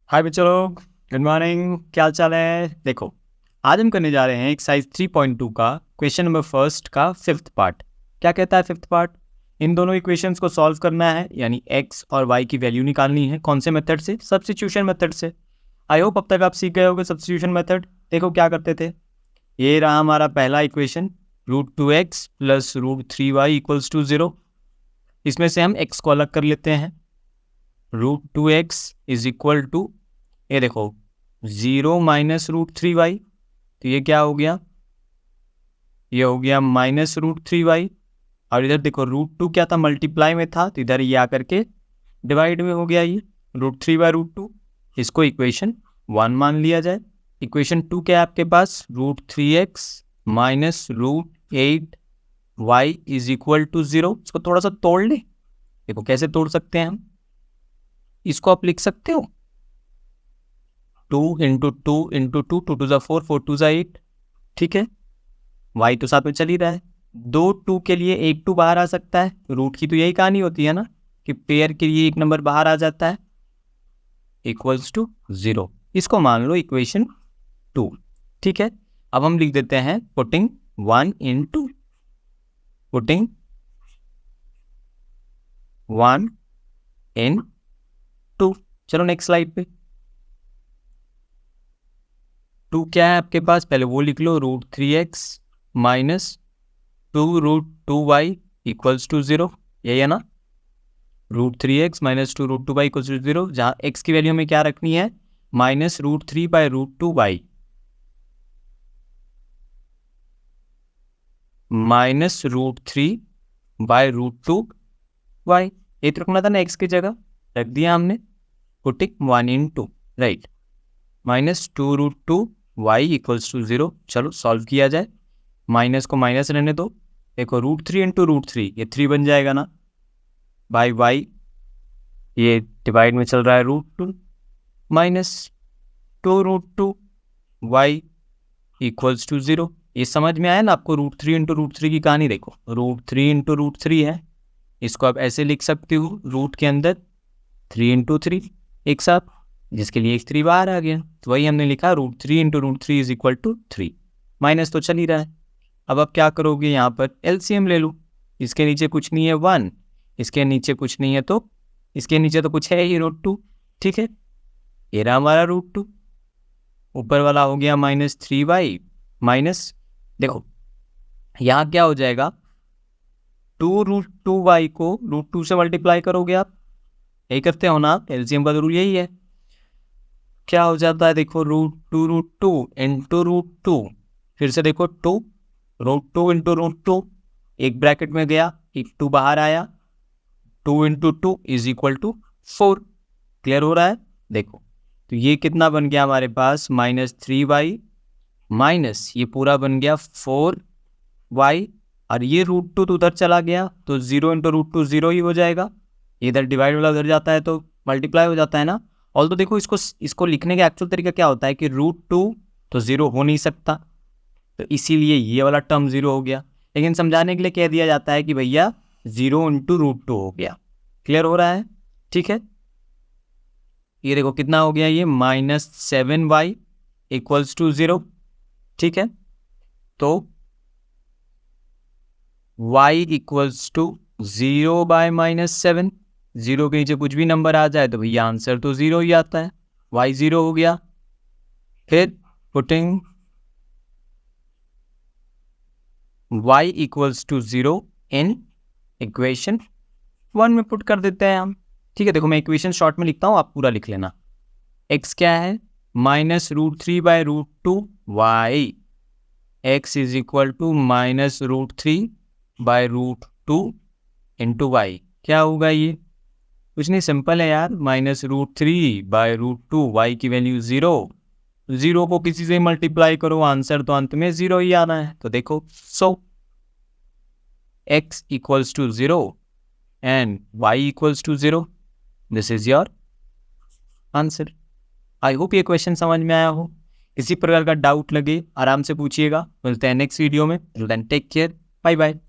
हाय बच्चों लोग, good morning. क्या हाल चाल है? देखो, आज हम करने जा रहे हैं एक्सरसाइज 3.2 का क्वेश्चन नंबर फर्स्ट का फिफ्थ पार्ट। क्या कहता है फिफ्थ पार्ट? इन दोनों इक्वेशंस को सॉल्व करना है, यानी एक्स और वाई की वैल्यू निकालनी है। कौन से मेथड से? सब्स्टिट्यूशन मेथड से। आई होप अब तक आप सीख गए होगे सब्स्टिट्यूशन मेथड। देखो क्या करते थे। ये रहा हमारा पहला equation, √2x plus √3y equals to 0। इसमें से हम x को अलग कर लेते हैं। √2x इज इक्वल टू, ये देखो, 0 माइनस √3y, तो ये क्या हो गया? ये हो गया माइनस √3y। और इधर देखो √2 क्या था, मल्टीप्लाई में था, तो इधर ये आकर के डिवाइड में हो गया। ये √3/√2, इसको इक्वेशन 1 मान लिया जाए। इक्वेशन 2 क्या है आपके पास? √3x minus √8y is equal to 0। इसको थोड़ा सा तोड़ ले। देखो कैसे तोड़ सकते हैं हम इसको। आप लिख सकते हो 2 इंटू 2 इंटू 2, 2 2 4, 4 2 8। ठीक है, y तो साथ में चल ही रहा है। 2 2 के लिए एक 2 बाहर आ सकता है। रूट की तो यही कहानी होती है ना, कि पेयर के लिए एक नंबर बाहर आ जाता है, इक्वल्स टू 0। इसको मान लो इक्वेशन 2। ठीक है, अब हम लिख देते हैं पुटिंग 1 इन 2, पुटिंग 1 इन 2। चलो नेक्स्ट स्लाइड पे। 2 क्या है आपके पास? पहले वो लिख लो, √3x minus 2√2y equals to 0। यही है ना? √3x minus 2√2y equals to 0, जहाँ x की वैल्यू हमें क्या रखनी है? Minus √3/√2y, minus √3/√2y। ये तो रखना था ना x की जगह, रख दिया हमने। Putting 1 in 2, right. Minus 2√2y equals to 0। चलो सॉल्व किया जाए। माइनस को माइनस रहने दो। देखो √3 इंटू √3, ये 3 बन जाएगा ना, बाई y, ये डिवाइड में चल रहा है √2, माइनस 2√2y इक्वल्स टू 0। ये समझ में आया ना आपको? √3 इंटू √3 की कहानी देखो, √3 इंटू √3 है, इसको आप ऐसे लिख सकते हो, रूट के अंदर 3 इंटू 3 एक साथ, जिसके लिए 3 बाहर आ गया, तो वही हमने लिखा √3 into √3 is equal to 3। Minus तो चल ही रहा है। अब आप क्या करोगे, यहाँ पर एलसीएम ले लो। इसके नीचे कुछ नहीं है 1, इसके नीचे कुछ नहीं है, तो इसके नीचे तो कुछ है ही, √2। ठीक है, ये रहा हमारा √2, ऊपर वाला हो गया -3y माइनस, देखो यहाँ क्या हो जाएगा, 2√2y को √2 से मल्टीप्लाई करोगे आप, यही करते हो ना आप, एलसीएम का रूल यही है। क्या हो जाता है देखो, √2 इंटू √2, फिर से देखो 2, √2 इंटू √2, एक ब्रैकेट में गया, एक 2 बाहर आया, 2 into 2 is equal to 4। Clear हो रहा है? देखो तो ये कितना बन गया हमारे पास, -3y माइनस ये पूरा बन गया 4y, और ये √2 तो उधर चला गया, तो 0 इंटू √2 0 ही हो जाएगा। इधर डिवाइड वाला उधर जाता है तो मल्टीप्लाई हो जाता है ना। ऑल तो देखो इसको लिखने का एक्चुअल तरीका क्या होता है कि √2 तो 0 हो नहीं सकता, तो इसीलिए ये वाला टर्म 0 हो गया। लेकिन समझाने के लिए कह दिया जाता है कि भैया 0 इंटू √2 हो गया। क्लियर हो रहा है? ठीक है, ये देखो कितना हो गया, ये -7y इक्वल्स टू 0। ठीक है, तो y इक्वल्स टू 0/-7। 0 के नीचे कुछ भी नंबर आ जाए तो भैया आंसर तो 0 ही आता है, y 0 हो गया। फिर putting y equals to 0 in equation 1 में पुट कर देते हैं हम। ठीक है, देखो मैं इक्वेशन शॉर्ट में लिखता हूँ, आप पूरा लिख लेना। x क्या है? -√3/√2y, x is equal to -√3/√2 into y। क्या होगा ये? कुछ नहीं, सिंपल है यार, -√3/√2, y की वैल्यू 0, 0 को किसी से मल्टीप्लाई करो, आंसर तो अंत में 0 ही आना है। तो देखो, so x equals to 0 and y equals to 0, this is your answer. I hope ये क्वेश्चन समझ में आया हो। किसी प्रकार का डाउट लगे आराम से पूछिएगा। मिलते हैं नेक्स्ट वीडियो में। Take care, bye bye.